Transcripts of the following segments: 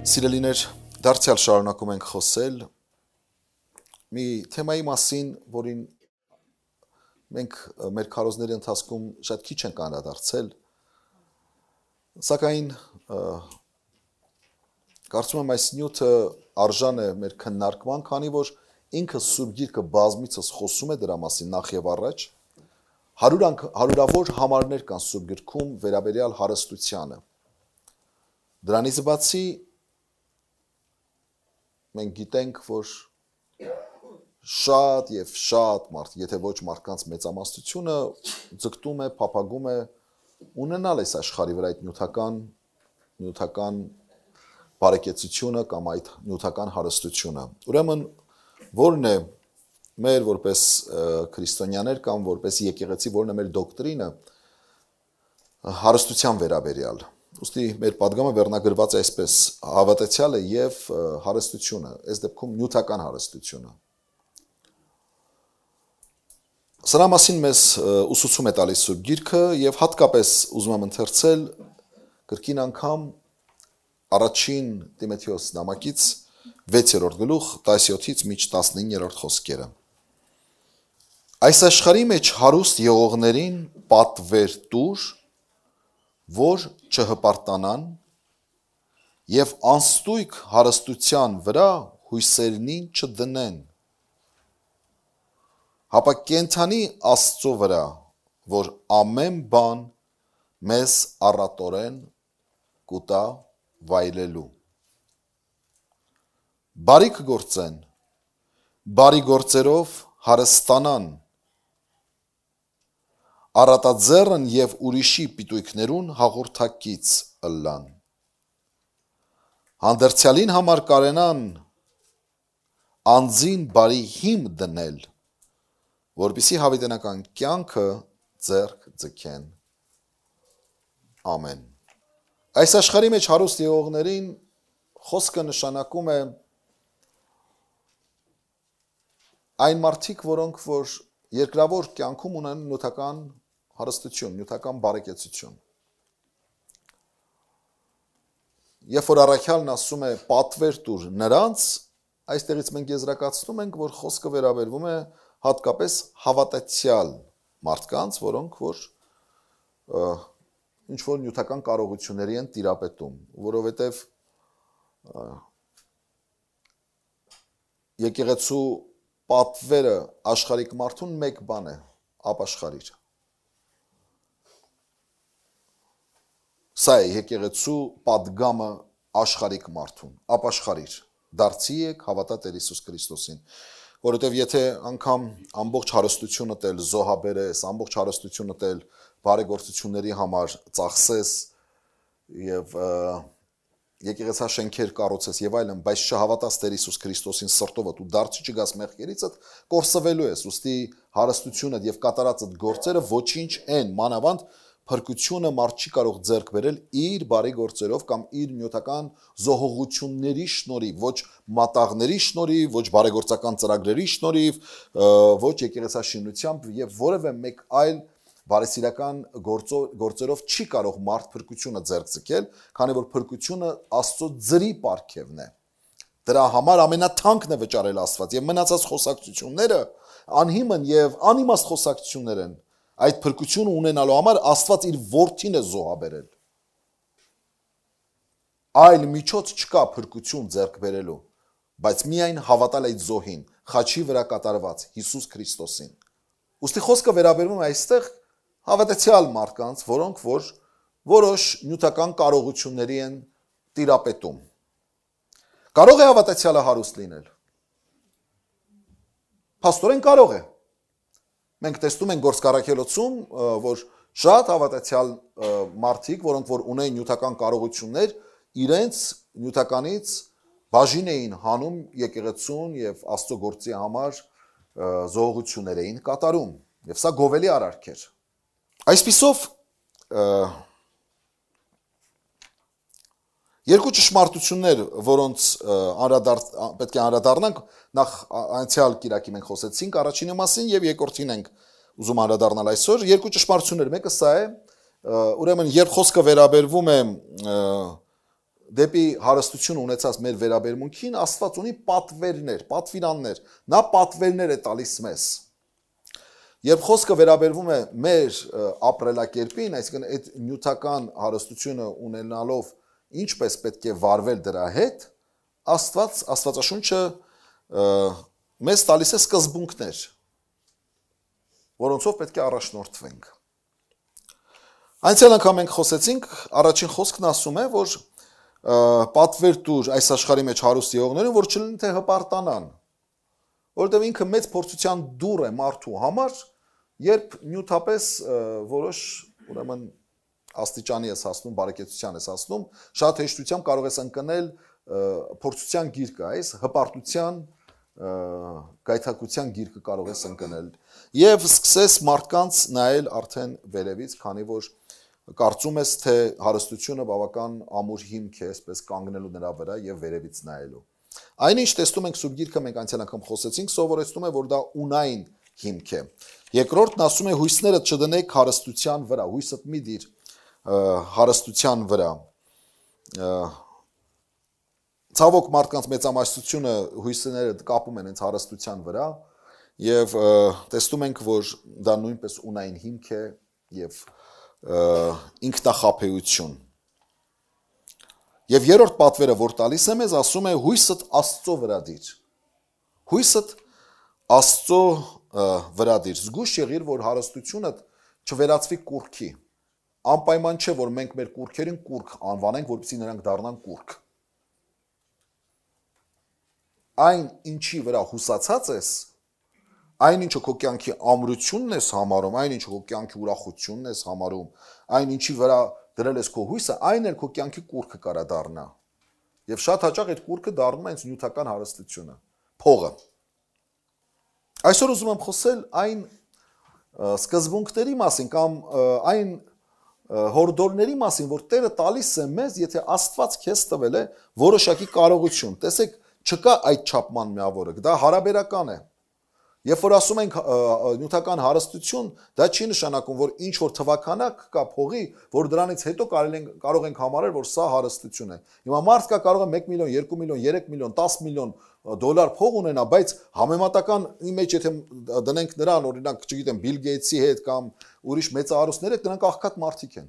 Սիրելիներ, դարձյալ շարունակում ենք խոսել մի թեմայի մասին, որին մենք մեր քարոզների ընթացքում շատ քիչ ենք անդրադարձել, սակայն կարծում եմ այս նյութը արժան է մեր քննարկման, քանի որ ինքը Սուրբ Գիրքը բազմիցս խոսում է դրա մասին նախ եւ առաջ, հարյուրավոր համարներ կան Սուրբ Գրքում վերաբերյալ հարստությանը։ Դրանից բացի մենք գիտենք, որ շատ եւ շատ մարդ, եթե ոչ մարդկանց մեծամասնությունը ձգտում է, փափագում է ունենալ այս աշխարհի վրա այդ նյութական բարեկեցությունը կամ այդ նյութական հարստությունը։ Ուրեմն որն է մեր որպես քրիստոնյաներ կամ որպես եկեղեցի, որն է մեր դոկտրինը հարստության վերաբերյալ։ Ուստի մեր падգամը վերնագրված է այսպես. հավատացյալը եւ հարստությունը, այս դեպքում նյութական հարստությունը։ Սրա մասին մեզ ուսուցում է տալիս Սուրբ Գիրքը եւ հատկապես ուզում եմ ընթերցել կրկին անգամ առաջին Տիմոթեոս նամակից 6-րդ գլուխ 17-ից մինչ 19-րդ խոսքերը։ Այս աշխարհի մեջ հարուստ եղողներին պատվեր տուր, որ չհպարտանան եւ անստույգ հարստության վրա հույսերնին չդնեն, հապա կենթանի Աստծո վրա, որ ամեն բան մեզ առատորեն կուտա վայելելու։ Բարիք գործեն, բարի գործերով հարստանան, առատաձեռն եւ ուրիշի պիտույքներուն հաղորդակից ըլլան։ Հանդերձյալին համար կարենան անձին բարի հիմ դնել, որպեսզի հավիտենական կյանքը ձեռք ձգեն։ Ամեն։ Այս աշխարհի մեջ հարուստ եղողներին խոսքը նշանակում է այն մարդիկ, որոնք որ երկրավոր կյանքում ունեն նյութական հարստություն, նյութական բարեկեցություն։ Երբ որ առաքյալն ասում է պատվեր տուր նրանց, այստեղից մենք եզրակացնում ենք, որ խոսքը վերաբերվում է հատկապես հավատացյալ մարդկանց, որոնք որ ինչ որ նյութական կարողությունների են տիրապետում, որովհետև եկեղեցու պատվերը աշխարհիկ մարդուն մեկ բան է, ապաշխարիր։ Սա է եկեղեցու падգամը աշխարհիկ մարդուն, ապաշխարիր, դարձի եք հավատա Տեր Հիսուս Քրիստոսին, որովհետև եթե անգամ ամբողջ հարստությունը տել զոհաբերես, ամբողջ հարստությունը տել բարեգործությունների համար ծախսես եւ եկեղեցաշենքեր կառուցես եւ այլն, բայց չհավատաս Տեր Հիսուս Քրիստոսին սրտովդ ու դարձի չգաս մեղքերիցդ, կորսվելու ես, ուստի հարստությունդ եւ կատարածդ գործերը ոչինչ են, մանավանդ փրկությունը մարդ չի կարող ձեռք բերել իր բարի գործերով կամ իր նյութական զոհողությունների շնորհիվ, ոչ մատաղների շնորհիվ, ոչ բարեգործական ծրագրերի շնորհիվ, ոչ եկեղեցաշինությամբ եւ որևէ մեկ այլ բարեսիրական գործերով չի կարող մարդ փրկությունը ձեռք ձգել, քանի որ փրկությունը Աստծո ձրի պարգևն է։ Դրա համար ամենաթանկն է վճարել Աստված եւ մնացած խոսակցությունները անհիմն եւ անիմաստ խոսակցություններ են։ Այդ փրկությունը ունենալու համար Աստված իր որդին է զոհաբերել։ Այլ միջոց չկա փրկություն ձեռք բերելու, բայց միայն հավատալ այդ զոհին, խաչի վրա կատարված Հիսուս Քրիստոսին։ Ուստի խոսքը վերաբերվում է այստեղ հավատացյալ մարդկանց, որոնք որ որոշ նյութական կարողությունների են տիրապետում։ Կարող է հավատացյալը հարուստ լինել։ Փաստորեն կարող է։ Մենք տեսնում ենք գործկառաքելոցում, որ շատ հավատացյալ մարդիկ, որոնք որ ունեն նյութական կարողություններ, իրենց նյութականից բաժին էին հանում եկեղեցուն եւ Աստծո գործի համար զոհություններ էին կատարում, եւ սա գովելի արարք էր։ Այսպիսով երկու ճշմարտություններ, որոնց պետք է անդրադառնանք, նախ անցյալ կիրակի մենք խոսեցինք առաջինի մասին եւ երկրորդին ենք ուզում անդրադառնալ այսօր, երկու ճշմարտություններ, մեկը սա է, ուրեմն երբ խոսքը վերաբերվում է դեպի հարստություն ունեցած մեր վերաբերմունքին Աստված ունի պատվերներ, պատվիրաններ, նա պատվերներ է տալիս մեզ։ Երբ խոսքը վերաբերվում է մեր ապրելակերպին, այսինքն այդ նյութական հարստությունը ունենալով ինչպես պետք է վարվել դրա հետ, Աստվածաշունչը մեզ տալիս է սկզբունքներ, որոնցով պետք է առաջնորդվենք։ Այնցել անգամ մենք խոսեցինք, առաջին խոսքն ասում է, որ պատվեր տուր այս աշխարհի մեջ հարուստ եղողներին, որ չլինի թե հպարտանան, որովհետև ինքը մեծ փորձության դուռ է մարդու համար, երբ նյութապես որոշ ուրեմն աստիճանի ես հասնում, բարեկեցության ես հասնում, շատ հեշտությամբ կարող ես ընկնել փորձության գիրկը, այս հպարտության գայթակղության գիրկը կարող ես ընկնել եւ սկսես մարդկանց նայել արդեն վերևից, քանի որ կարծում ես թե հարստությունը բավական ամուր հիմք է, այսպես կանգնելու նրա վրա եւ վերևից նայելու։ Այնինչ տեսնում ենք Սուրբ Գիրքը, մենք անցյալ անգամ խոսեցինք, սովորեցնում է, որ դա ունային հիմք է։ Երկրորդն ասում է հույսներդ չդնեք հարստության վրա, հույսդ մի դիր հարստության վրա։ Ցավոք մարդկանց մեծամասնությունը հույսները կապում են հենց հարստության վրա եւ տեսնում ենք, որ դա նույնպես ունային հիմք է եւ ինքնախաբեություն։ Եվ երրորդ պատվերը, որ տալիս է մեզ, ասում է հույսդ Աստծո վրա դիր։ Հույսդ Աստծո վրա դիր։ Զգույշ եղիր, որ հարստությունդ չվերածվի կուռքի։ Անպայման չէ, որ մենք մեր կուռքերին կուռք անվանենք, որպեսզի նրանք դառնան կուռք։ Այն ինչի վրա հուսացած ես, այն ինչը քո կյանքի ամրությունն ես համարում, այն ինչը քո կյանքի ուրախությունն ես համարում, այն ինչի վրա դրել ես քո հույսը, այն էլ քո կյանքի կուռքը կարա դառնա։ Եվ շատ հաճախ այդ կուռքը դառնում է հենց նյութական հարստությունը, փողը։ Այսօր ուզում եմ խոսել այն սկզբունքների մասին կամ այն հորդորների մասին, որ Տերը տալիս է մեզ, եթե Աստված քեզ տվել է որոշակի կարողություն։ Տեսեք, չկա այդ չափման միավորը, դա հարաբերական է։ Երբ որ ասում ենք նյութական հարստություն, դա չի նշանակում, որ ինչ որ թվականակ կա փողի, որ դրանից հետո կարող ենք համարել, որ սա հարստություն է։ Հիմա մարդ կա կարող է 1 միլիոն, 2 միլիոն, 3 միլիոն, 10 միլիոն դոլար փող ունենա, բայց համեմատականի մեջ եթե դնենք նրան, օրինակ, չգիտեմ, Բիլ Գեյթսի հետ կամ ուրիշ մեծահարուստների հետ, դրանք աղքատ մարդիկ են։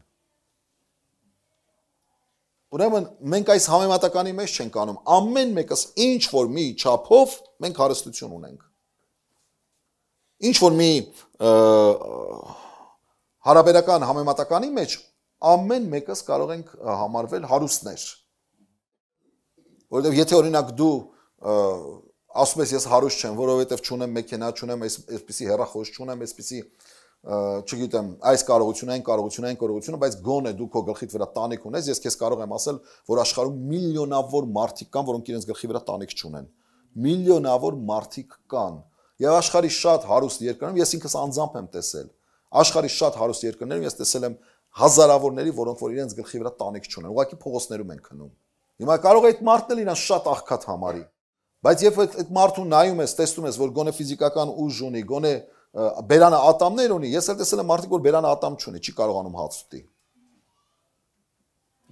Ուրեմն մենք այս համեմատականի մեջ չենք անում, ամեն մեկս ինչ որ մի չափով մենք հարստություն ունենք։ Ինչ որ մի հարաբերական համեմատականի մեջ ամեն մեկս կարող ենք համարվել հարուստներ։ Որովհետև եթե օրինակ դու ասում ես ես հարուստ չեմ, որովհետև չունեմ մեքենա, չունեմ այսպիսի հեռախոս, չունեմ այսպիսի չգիտեմ, այս կարողությունը, այն կարողությունը, այն կարողությունը, բայց գոնե դու քո գլխիդ վրա տանիք ունես, ես քեզ կարող եմ ասել, որ աշխարհում միլիոնավոր մարդիկ կան, որոնք իրենց գլխի վրա տանիք չունեն։ Միլիոնավոր մարդիկ կան։ Եվ աշխարհի շատ հարուստ երկրներում ես ինքս անձամբ եմ տեսել։ Աշխարհի շատ հարուստ երկրներում ես տեսել եմ հազարավորների, որոնք որ իրենց գլխի վրա տանիք չունեն։ Ուղղակի փողոցներում են քնում։ Հիմա կարող է այդ մարդն էլ իրան շատ աղքատ համարի։ Բայց երբ այդ մարդուն նայում ես, տեսնում ես, որ գոնե ֆիզիկական ուժ ունի, գոնե բերանը ատամներ ունի, ես էլ տեսել եմ մարդիկ, որ բերանը ատամ չունի, չի կարողանում հաց ուտի։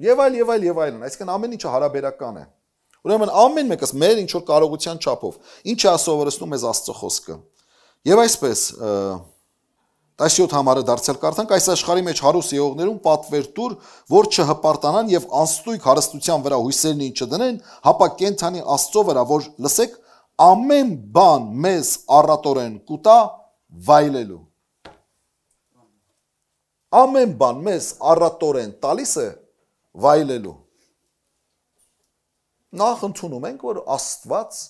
Եվ այլն, այսինքն ամեն ինչը հարաբերական է։ Ուրեմն ամեն մեկս մեր ինչ որ կարողության չափով, ինչ է սովորեցնում մեզ Աստծո խոսքը։ Եվ այսպես 17 համարը դարձյալ կարդանք, այս աշխարհի մեջ հարուստ եղողներուն պատվեր տուր, որ չհպարտանան եւ անստույգ հարստության վրա հույսերն ինչ չդնեն, հապա կենթանի Աստծո վրա, որ լսեք, ամեն բան մեզ առատորեն կուտա վայելելու։ Ամեն բան մեզ առատորեն տալիս է վայելելու։ Նախ ընդունում ենք, որ Աստված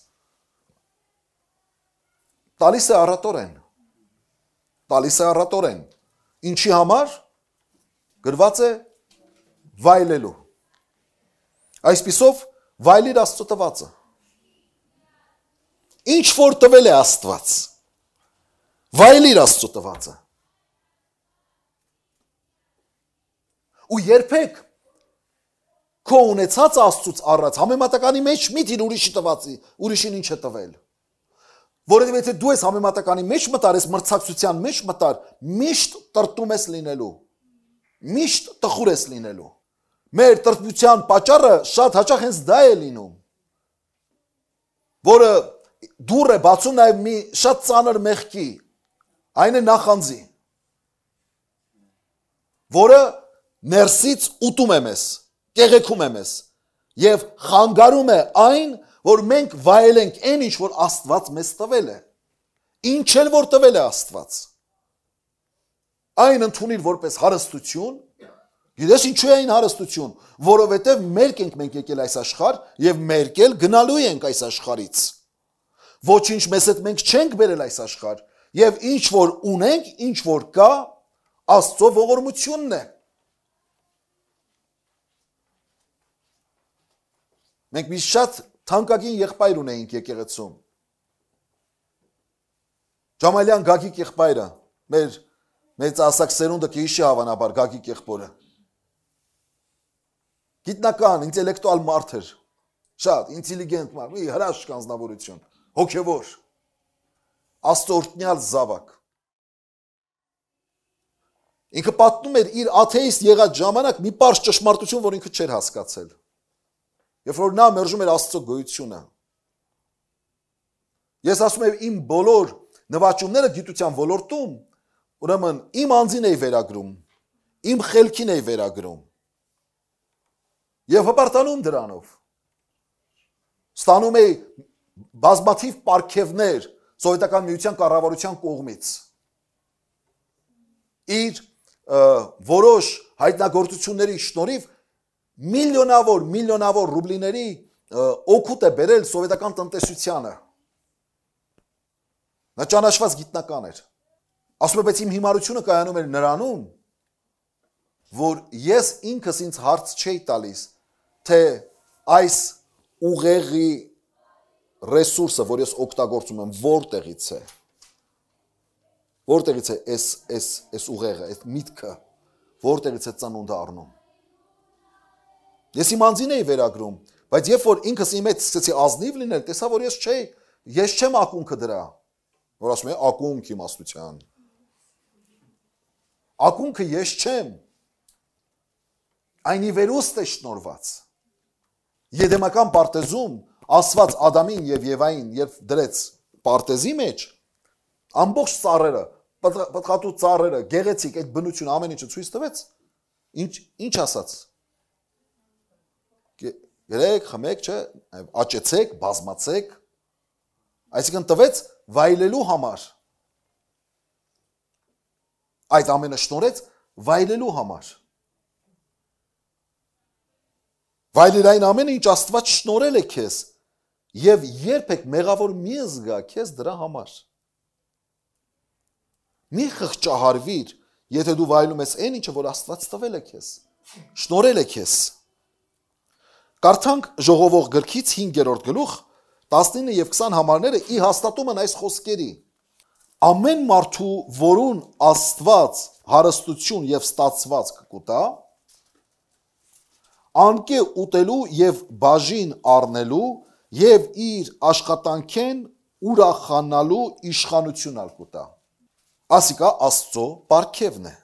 տալիս է առատորեն, ինչի համար գրված է վայելելու։ Այսպիսով վայելիր Աստծո տվածը։ Ինչ որ տվել է Աստված, վայելիր Աստծո տվածը։ Ու երբեք քո ունեցած Աստծուց առած համեմատականի մեջ մի դիր ուրիշին ինչ է տվել։ Որովհետև եթե դու ես համեմատականի մեջ մտար, ես մրցակցության մեջ մտար, միշտ տրտում ես լինելու, միշտ տխուր ես լինելու, Մեր տրտմության պատճառը շատ հաճախ հենց դա է լինում, որը դուր է բացում նաև մի շատ ծանր մեղքի, այն է նախանձի, որը ներսից ուտում է մեզ, կեղեքում է մեզ և խանգարում է այն, որ մենք վայելենք այն ինչ, որ Աստված մեզ տվել է, ինչ էլ որ տվել է Աստված, այն ընդունիր որպես հարստություն, գիտես ինչու է այն հարստություն, որովհետև մերկ ենք մենք եկել այս աշխարհ և մերկ էլ գնալու ենք այս աշխարհից, ոչինչ մեզ հետ մենք չենք բերել այս աշխարհ և ինչ որ ունենք, ինչ որ կա, Աստծո ողորմությունն է։ Մենք մի շատ թանկագին եղբայր ունեինք եկեղեցում։ Ջամալյան Գագիկ եղբայրը, մեր մեծահասակ սերունդը կհիշի հավանաբար Գագիկ եղբորը։ Գիտնական, ինտելեկտուալ մարդ էր, շատ ինտելիգենտ մարդ, մի հրաշք անձնավորություն, հոգևոր, Աստծո օրհնյալ զավակ։ Ինքը պատմում էր իր աթեիստ եղած ժամանակ մի պարզ ճշմարտություն, որ ինքը չէր հասկացել։ Երբ որ նա մերժում էր Աստծո գոյությունը։ Ես ասում եմ իմ բոլոր նվաճումները գիտության ոլորտում, ուրեմն իմ անձին էի վերագրում, իմ խելքին էի վերագրում։ Եվ հպարտանում դրանով։ Ստանում էի բազմաթիվ պարգևներ սովետական միության կառավարության կողմից։ Իր որոշ հայտնագործությունների շնորհիվ միլիոնավոր ռուբլիների օգուտ է բերել սովետական տնտեսությանը։ Նա ճանաչված գիտնական էր։ Ասում է, բայց իմ հիմարությունը կայանում էր նրանում, որ ես ինքս ինձ հարց չէի տալիս, թե այս ուղեղի ռեսուրսը, որ ես օգտագործում եմ, որտեղից է։ Որտեղից է այս ուղեղը, այս միտքը, որտեղից է ծնունդ առնում։ Ես իմ անձին էի վերագրում, բայց երբ որ ինքս իմ հետ սկսեցի ազնիվ լինել, տեսա, որ ես չեմ ակունքը դրա, որ ասում է ակունք իմաստության։ Ակունքը ես չեմ, այն ի վերուստ է շնորհված։ Եդեմական պարտեզում ասված Ադամին և Եվային, երբ դրեց պարտեզի մեջ, ամբողջ ծառերը, պտղատու ծառերը, գեղեցիկ այդ բնություն ամեն ինչը ցույց տվեց, ինչ ասաց։ Գրեք, խմեք, չէ, աճեցեք, բազմացեք, այսինքն տվեց վայելելու համար։ Այդ ամենը շնորհեց վայելելու համար։ Վայելել այն ամենը, ինչ Աստված շնորհել է քեզ, և երբեք մեղավոր մի զգա քեզ դրա համար։ Մի խղճահարվիր, եթե դու վայելում ես այն ինչը, որ Աստված տվել է քեզ, շնորհել է քեզ։ Կարդանք Ժողովող գրքից 5-րդ գլուխ 19 և 20 համարները ի հաստատում են այս խոսքերի։ Ամեն մարդու, որուն Աստված հարստություն և ստացվածք կուտա, անկե ուտելու և բաժին առնելու և իր աշխատանքեն ուրախանալու իշխանություն ալ կուտա։ Ասիկա Աստծո պարգևն է։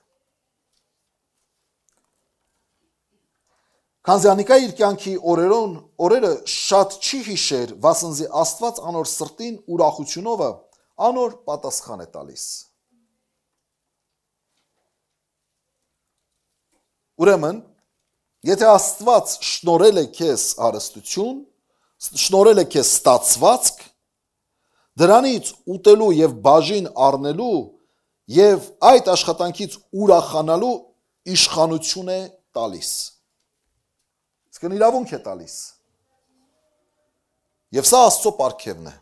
Քանզի անիկա իր կյանքի օրերը շատ չի հիշեր, վասնզի Աստված անոր սրտին ուրախությունովը անոր պատասխան է տալիս։ Ուրեմն, եթե Աստված շնորհել է քեզ հարստություն, շնորհել է քեզ ստացվածք, դրանից ուտելու և բաժին առնելու և այդ աշխատանքից ուրախանալու իշխանություն է տալիս։ Իսկն իրավունք է տալիս։ Եվ սա Աստծո պարգևն է։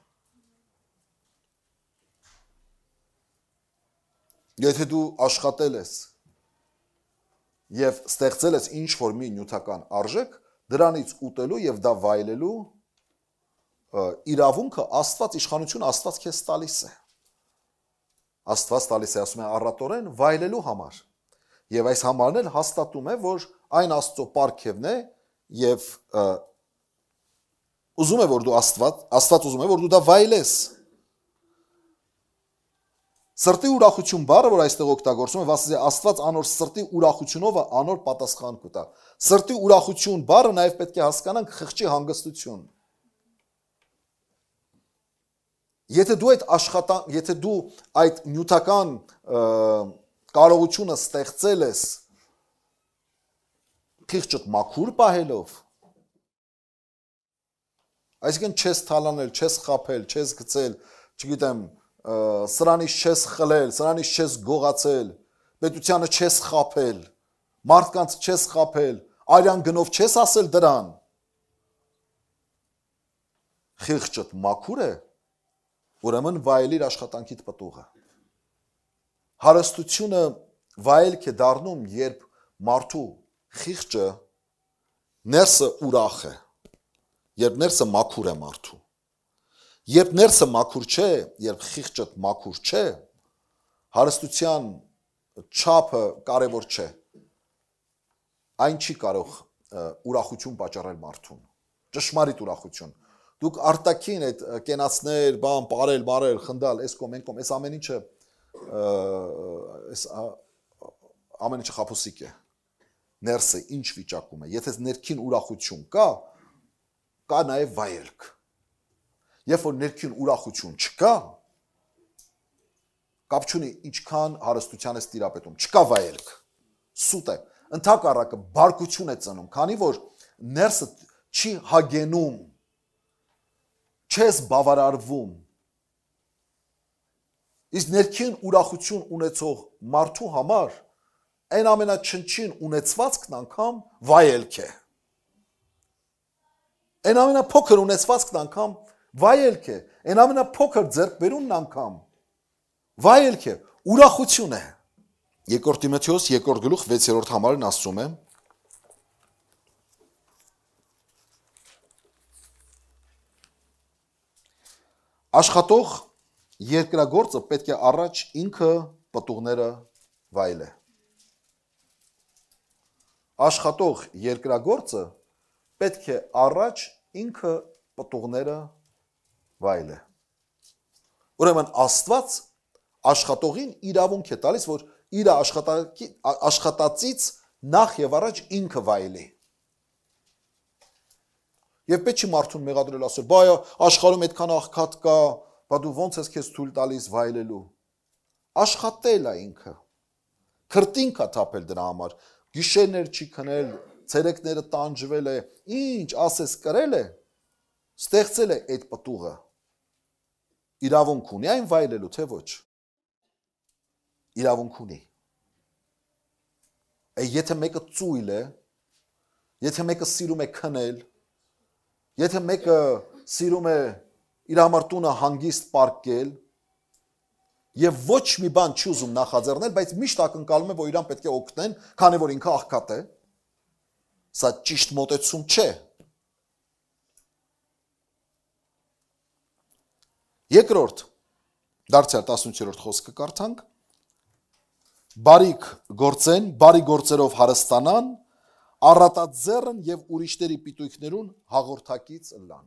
Եթե դու աշխատել ես և ստեղծել ես ինչ-որ մի նյութական արժեք, դրանից ուտելու և դա վայելելու իրավունքը Աստված, իշխանությունը Աստված քեզ տալիս է։ Աստված տալիս է, ասում է առատորեն, վայելելու համար։ Եվ այս համարն էլ հաստատում է, որ այն Աստծո պարգևն է և ուզում է, որ դու Աստված ուզում է, որ դու դա վայելես։ Սրտի ուրախություն բառը, որ այստեղ օգտագործում է, ասես Աստված անոր սրտի ուրախությունով անոր պատասխան կտա։ Սրտի ուրախություն բառը նաև պետք է հասկանանք խղճի հանգստություն։ Եթե դու այդ նյութական կարողությունը ստեղծել ես խիղճդ մաքուր պահելով, այսինքն չես թալանել, չես խաբել, չես գցել, չգիտեմ, սրանից չես խլել, սրանից չես գողացել, պետությանը չես խաբել, մարդկանց չես խաբել, արյան գնով չես ասել դրան։ Խիղճդ մաքուր է, ուրեմն վայելիր աշխատանքիդ պտուղը։ Հարստությունը վայելք է դառնում, երբ մարդու խիղճը ներսը ուրախ է, երբ ներսը մաքուր է մարդու։ Երբ ներսը մաքուր չէ, երբ խիղճդ մաքուր չէ, հարստության չափը կարևոր չէ։ Այն չի կարող ուրախություն պատճառել մարդուն։ Ճշմարիտ ուրախություն։ Դուք արտաքին այդ կենացներ, բան, ապարել, մարել, խնդալ, այս կողմ, այն կողմ, այս ամեն ինչը խափուսիկ է։ Ներսը ինչ վիճակում է։ Եթե ներքին ուրախություն կա նաև վայելք։ Երբ որ ներքին ուրախություն չկա, կապ չունի ինչքան հարստության ես տիրապետում, չկա վայելք, սուտ է, ընդհակառակը բարկություն է ծնում, քանի որ ներսը չի հագենում, չես բավարարվում, իսկ ներքին ուրախություն ունեցող մարդու համար այն ամենաչնչին ունեցվածքն անգամ վայելք է, այն ամենափոքր ունեցվածքն անգամ վայելք է, այն ամենափոքր ձեռքբերումն անգամ վայելք է, ուրախություն է։ Երկրորդ Տիմոթեոս 2:6 համարն ասում է. Աշխատող երկրագործը պետք է առաջ ինքը պտուղները վայելե։ Աշխատող երկրագործը պետք է առաջ ինքը պտուղները վայելե։ Ուրեմն Աստված աշխատողին իրավունք է տալիս, որ իր աշխատածից նախ եւ առաջ ինքը վայելի։ Եվ պետք չի մարդուն մեղադրել ասել, բայ աշխարհում այդքան աղքատ կա, բա դու ո՞նց ես քեզ թույլ տալիս վայելելու։ Աշխատել է ինքը։ Քրտինք է թափել դրա համար, գիշերներ չի քնել, ցերեկները տանջվել է, ինչ ասես կրել է, ստեղծել է այդ պտուղը։ Իրավունք ունի այն վայելելու, թե ոչ։ Իրավունք ունի։ Եթե մեկը ծույլ է, եթե մեկը սիրում է քնել, եթե մեկը սիրում է իր համար տունը հանգիստ պարկել, եւ ոչ մի բան չի ուզում նախաձեռնել, բայց միշտ ակնկալում է, որ իրան պետք է օգնեն, քանի որ ինքը աղքատ է, սա ճիշտ մոտեցում չէ։ Երկրորդ, դարձյալ 18-րդ խոսքը կարդանք, բարիք գործեն, բարի գործերով հարստանան, առատաձեռն եւ ուրիշների պիտույքներուն հաղորդակից լան։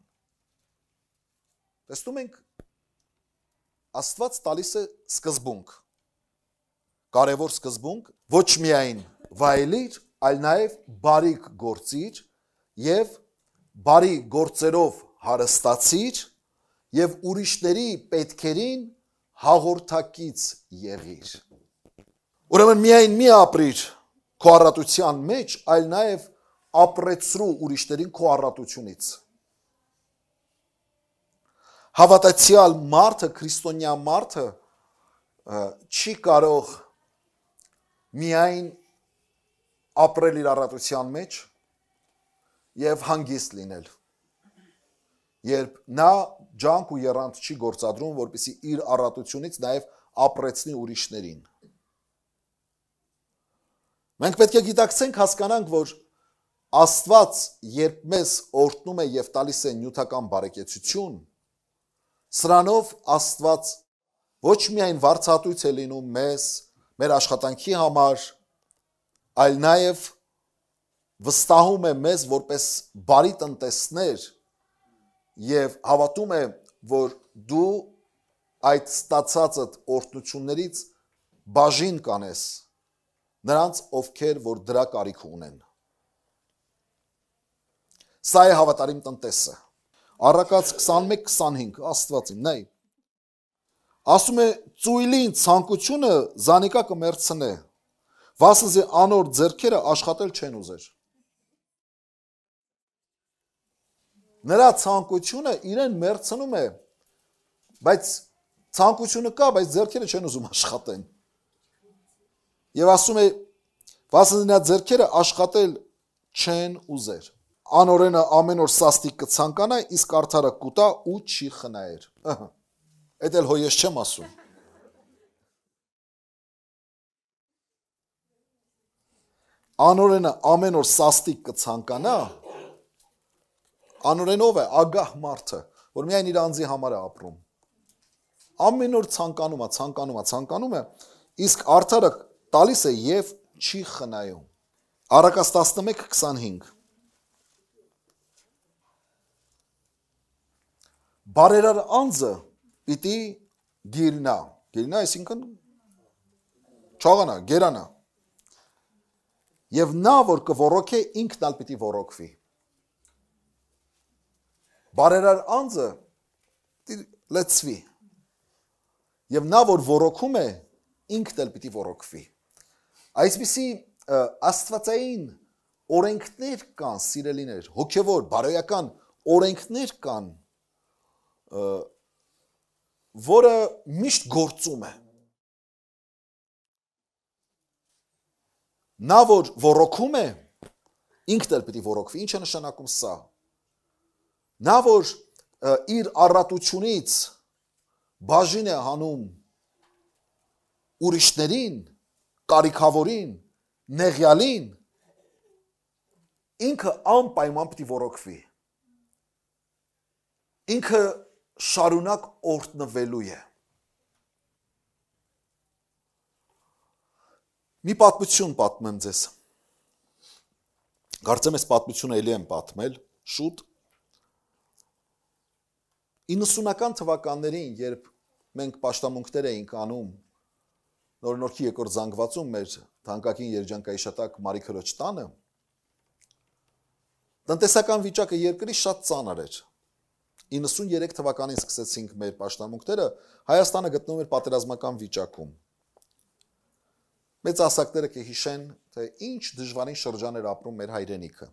Տեսնում ենք, Աստված տալիս է սկզբունք, կարևոր սկզբունք, ոչ միայն վայելիր, այլ նաեւ բարիք գործիր եւ բարի գործերով հարստացիր եւ ուրիշների պետքերին հաղորդակից եղիր։ Ուրեմն միայն մի ապրիր քո առատության մեջ, այլ նաև ապրեցրու ուրիշներին քո առատությունից։ Հավատացյալ մարդը, քրիստոնյա մարդը չի կարող միայն ապրել իր առատության մեջ եւ հանգիստ լինել։ Երբ նա ջանք ու եռանդ չի գործադրում, որպեսզի իր առատությունից նաև ապրեցնի ուրիշներին։ Մենք պետք է գիտակցենք, հասկանանք, որ Աստված, երբ մեզ օրհնում է եւ տալիս է նյութական բարեկեցություն, սրանով Աստված ոչ միայն վարձատույց է լինում մեզ, մեր աշխատանքի համար, այլ նաև վստահում է մեզ որպես բարի տնտեսներ եւ հավատում է, որ դու այդ ստացածդ օրհնություններից բաժին կանես նրանց, ովքեր որ դրա կարիք ունեն։ Սա է հավատարիմ տնտեսը։ Առակաց 21-25 Աստված իմ, նայ։ Ասում է ծույլին ցանկությունը զանիկա կմերցնե, վասնզի անոր ձեռքերը աշխատել չեն ուզեր։ Նրա ցանկությունը իրեն մերցնում է, բայց ցանկությունը կա, բայց ձեռքերը չեն ուզում աշխատեն։ Եվ ասում է, վասնզի նրա ձեռքերը աշխատել չեն ուզեր։ Անորենը ամեն օր սաստիկ կցանկանա, իսկ արդարը կուտա ու չի խնայեր։ Էդ էլ հո ես չեմ ասում։ Անորենը ամեն օր սաստիկ կցանկանա, անորենով է ագահ մարդը, որ միայն իր անձի համար է ապրում։ Ամեն օր ցանկանում է, իսկ արդարը տալիս է եւ չի խնայում։ Առակաց 11-25 Բարերար անձը պիտի գիրնա, այսինքն չաղանա, գերանա, և նա, որ կվորոք է, ինքն ալ պիտի վորոքվի։ Բարերար անձը լեցվի, և նա, որ վորոքում է, ինքն ալ պիտի վորոքվի։ Այսպիսի աստվածային օրենքներ կան, սիրելիներ, հոգևոր, բարոյական օրենքներ կան, որը միշտ գործում է։ Նա, որ վորոքում է, ինքն էլ պիտի վորոքվի, ինչ է նշանակում սա։ Նա, որ իր առատությունից բաժին է հանում ուրիշներին, կարիքավորին, նեղյալին, ինքը անպայման պիտի վորոքվի։ Ինքը շարունակ օրհնվելու է։ Մի պատմություն պատմեմ ձեզ։ Կարծեմ այս պատմությունը էլի եմ պատմել, շուտ։ 90-ական թվականներին, երբ մենք պաշտամունքներ էինք անում Նորնորքի երկրորդ զանգվածում մեր թանկագին երջանկայիշատակ Մարի քրոջ տանը, տնտեսական վիճակը երկրի շատ ծանր էր։ 93 թվականին սկսեցինք մեր պաշտամունքները, Հայաստանը գտնվում էր պատերազմական վիճակում։ Մեծ ասակները կհիշեն, թե ինչ դժվարին շրջան էր ապրում մեր հայրենիքը։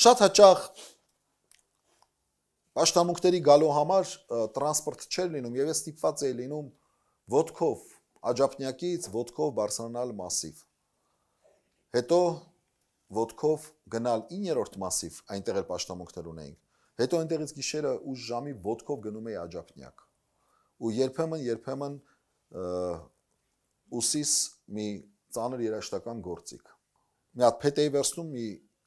Շատ հաճախ պաշտամունքների գալու համար տրանսպորտ չէր լինում, եւ ես ստիպված էի լինում ոտքով, աջափնյակից ոտքով բարձրանալ մասիվ։ Հետո ոտքով գնալ 9-րդ մասիվ, այնտեղ էլ պաշտամունքներ ունեինք։ Հետո այնտեղից գիշերը 8 ժամի ոտքով գնում էի աջափնյակ։ Ու երբեմն ուսիս մի ծանր երաշտական գործիք։ Մի հատ փետ էի վերցնում,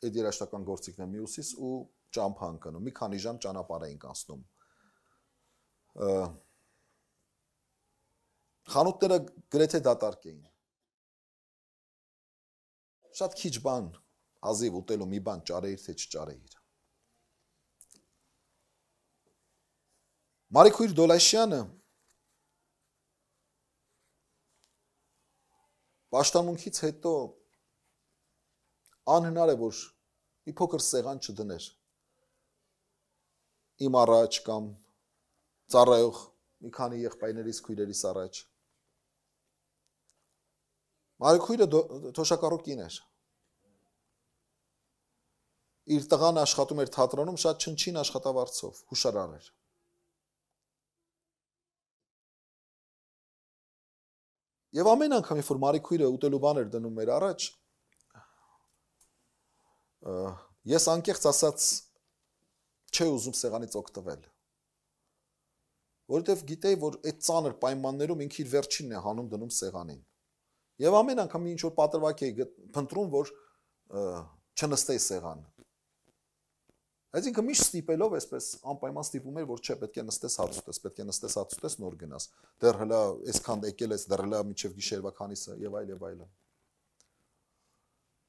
այդ երաշտական գործիքն է մի ուսիս ու ճամփա ընկնում։ Մի քանի ժամ ճանապարհ էինք անցնում։ Խանութները գրեթե դատարկ էին։ Շատ քիչ բան, հազիվ ուտելու մի բան ճարեիր թե չճարեիր։ Մարիքույր Դոլաշյանը պաշտամունքից հետո անհնար է, որ մի փոքր սեղան չդներ իմ առաջ կամ ծառայող մի քանի եղբայրներիս քույրերիս առաջ։ Մարիքույրը թոշակառու կին էր։ Իր տղան աշխատում էր թատրոնում շատ չնչին աշխատավարձով, հուշարար էր։ Եվ ամեն անգամ, երբ որ Մարիքույրը ուտելու բան էր դնում մեր առաջ, ես անկեղծ ասած չէի ուզում սեղանից օգտվել։ Որովհետև գիտեի, որ այդ ծանր պայմաններում ինքը իր վերջինն է հանում դնում սեղանին։ Եվ ամեն անգամ ինչ որ պատրվակ էի փնտրում, որ չնստեի սեղան։ Այս ինքը միշտ ստիպելով այսպես անպայման ստիպում էր, որ չէ, պետք է նստես հաց ուտես, պետք է նստես հաց ուտես, նոր գնաս։ Դեռ հլա այսքան եկել ես, դեռ հլա մինչև գիշերվա քանիսը եւ այլն։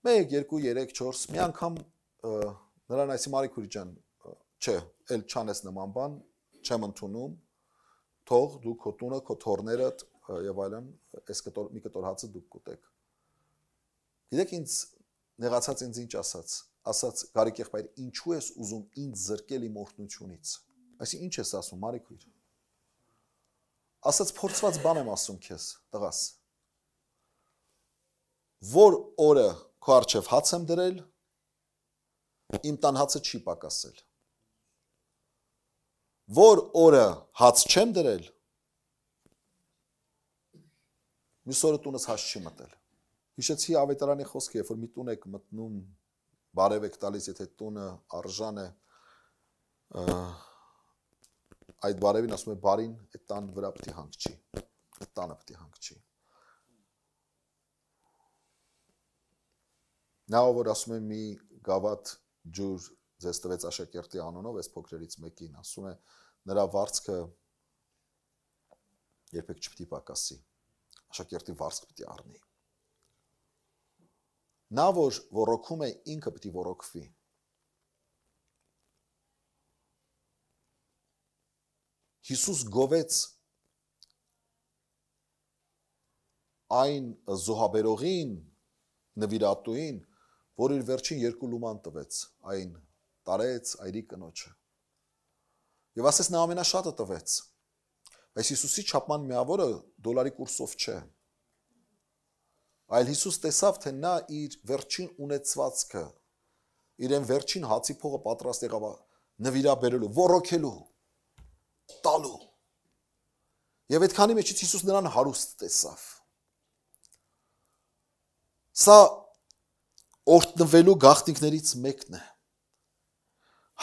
1, 2, 3, 4 մի անգամ նրան այսի Մարիքուրի ջան, չէ, էլ չանես նման բան, չեմ ընդունում, թող դու քո տունը, քո թորներդ եւ այլն, այս մի կտոր հացը դուք կուտեք։ Գիտեք ինձ նեղացած ինձ ինչ ասաց Գարիկ եղբայր, ինչու ես ուզում ինձ զրկել իմ օրհնությունից։ Այսինքն ինչ ես ասում, Մարիկույր։ Ասաց փորձված բան եմ ասում քեզ, տղաս։ Որ օրը քո առջև հաց եմ դրել, իմ տան հացը չի պակասել։ Որ օրը հաց չեմ դրել, մյուս օրը տունս հաց չի մտել։ Հիշեցի ավետարանի խոսքը, երբ որ մի տուն եք մտնում, բարև եք տալիս, եթե տունը արժան է, այդ բարևին ասում է բարին, այդ տան վրա պետք է հանգչի, այդ տանը պետք է հանգչի։ Նա որ ասում է մի գավաթ ջուր ձեզ տվեց աշակերտի անունով, այս փոքրերից մեկին, ասում է նրա վարձքը երբեք չպետք է պակասի, աշակերտի վարձքը պետք է առնի։ Նա որ ոռոգում է, ինքը պետք է ոռոգվի։ Հիսուս գովեց այն զոհաբերողին, նվիրատուին, որ իր վերջին 2 լուման տվեց, այն տարեց այրի կնոջը։ Եվ ասես նա ամենաշատը տվեց, բայց Հիսուսի չափման միավորը դոլարի կուրսով չէ, այլ Հիսուս տեսավ, թե նա իր վերջին ունեցվածքը, իրեն վերջին հացի փողը պատրաստ եղավ նվիրաբերելու, ոռոգելու, տալու։ Եվ այդքանի մեջից Հիսուս նրան հարուստ տեսավ։ Սա օրհնվելու գաղտնիքներից մեկն է,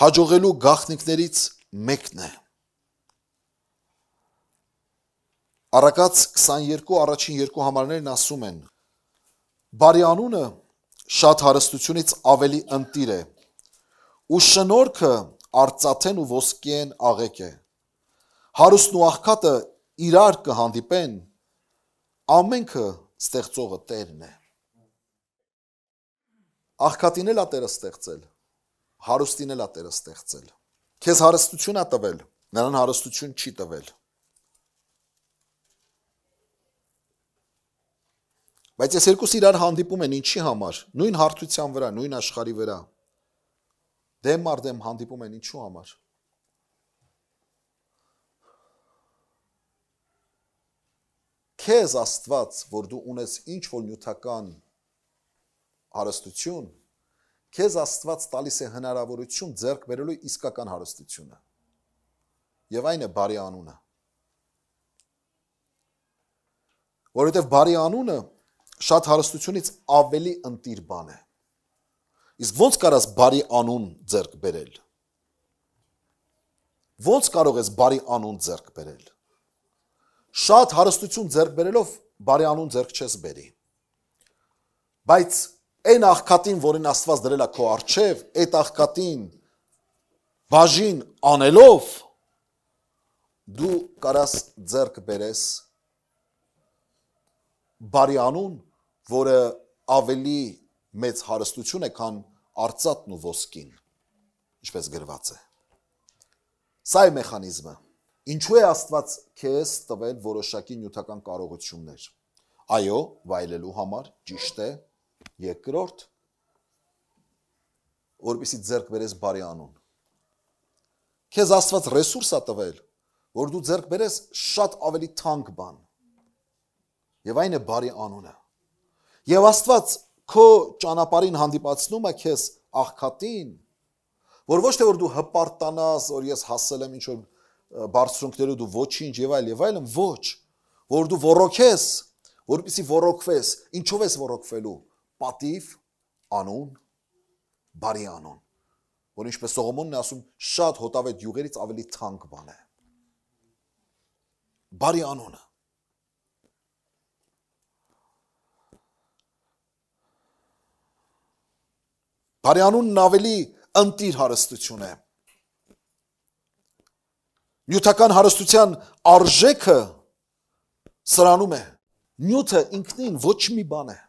հաջողելու գաղտնիքներից մեկն է։ Առակաց 22 առաջին 2 համարներն ասում են. բարի անունը շատ հարստությունից ավելի ընտիր է, ու շնորհքը արծաթեն ու ոսկեն աղեկ է։ Հարուստն ու աղքատը իրար կհանդիպեն, ամենքը ստեղծողը Տերն է։ Աղքատին էլ է Տերը ստեղծել, հարուստին էլ է Տերը ստեղծել։ Քեզ հարստություն է տվել, նրան հարստություն չի տվել։ Բայց այս երկուսը իրար հանդիպում են ինչի համար, նույն հարթության վրա, նույն աշխարհի վրա։ Դեմ առ դեմ հանդիպում են ինչու համար։ Քեզ Աստված, որ դու ունես ինչ որ նյութական հարստություն, քեզ Աստված տալիս է հնարավորություն ձեռք բերելու իսկական հարստությունը։ Եվ այն է բարի անունը։ Որովհետև բարի անունը շատ հարստությունից ավելի ընտիր բան է։ Իսկ ո՞նց կարաս բարի անուն ձեռք բերել։ Ո՞նց կարող ես բարի անուն ձեռք բերել։ Շատ հարստություն ձեռք բերելով բարի անուն ձեռք չես բերի։ Բայց այն աղքատին, որին Աստված դրել է քո առջև, այդ աղքատին բաժին անելով դու կարաս ձեռք բերես բարի անուն, որը ավելի մեծ հարստություն է, քան արծաթն ու ոսկին, ինչպես գրված է։ Սա է մեխանիզմը։ Ինչու է Աստված քեզ տվել որոշակի նյութական կարողություններ։ Այո, վայելելու համար, ճիշտ է։ Երկրորդ, որպեսզի ձեռք բերես բարի անուն։ Քեզ Աստված ռեսուրս է տվել, որ դու ձեռք բերես շատ ավելի թանկ բան։ Եվ այն է բարի անունը։ Եվ Աստված քո ճանապարհին հանդիպացնում է քեզ աղքատին, որ ոչ թե որ դու հպարտանաս, որ ես հասել եմ ինչ որ բարձրունքներով դու ոչինչ եւ այլն, ոչ, որ դու ոռոգես, որպեսզի ոռոգվես, ինչով ես ոռոգվելու, պատիվ, անուն, բարի անուն, որ ինչպես Սողոմոնն է ասում, շատ հոտավետ յուղերից ավելի թանկ բան է։ Բարի անունը։ Բարի անունն ավելի ընտիր հարստություն է։ Նյութական հարստության արժեքը սրանում է։ Նյութը ինքնին ոչ մի բան է։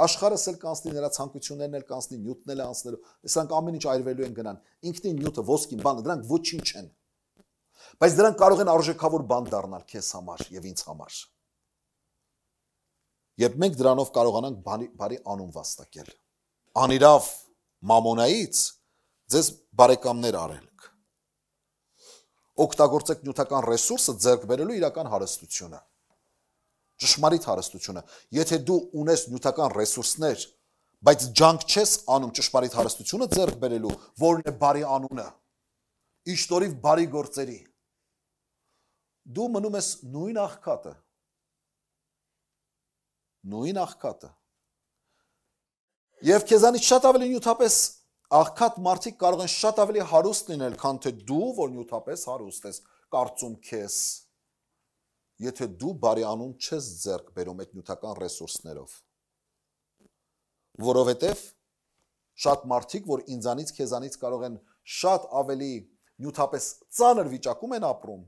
Աշխարհս էլ կանցնի, նրա ցանկություններն էլ կանցնի, նյութն էլ անցնելու, սրանք ամեն ինչ այրվելու են գնան։ Ինքնին նյութը, ոսկին, բանը, դրանք ոչինչ են։ Բայց դրանք կարող են արժեքավոր բան դառնալ քեզ համար եւ ինձ համար։ Երբ մենք դրանով կարողանանք բարի անուն վաստակել, անիրավ մամոնայից ձեզ բարեկամներ արելք, օգտագործեք նյութական ռեսուրսը ձեռք բերելու իրական հարստությունը, ճշմարիտ հարստությունը։ Եթե դու ունես նյութական ռեսուրսներ, բայց ջանք չես անում ճշմարիտ հարստությունը ձեռք բերելու, որն է բարի անունը, իշտորիվ բարի գործերի, դու մնում ես նույն աղքատը։ Եվ քեզանից շատ ավելի նյութապես աղքատ մարդիկ կարող են շատ ավելի հարուստ լինել, քան թե դու, որ նյութապես հարուստ ես, կարծում քեզ, եթե դու բարի անուն չես ձեռք բերում այդ նյութական ռեսուրսներով։ Որովհետև շատ մարդիկ, որ ինձանից, քեզանից կարող են շատ ավելի նյութապես ծանր վիճակում են ապրում,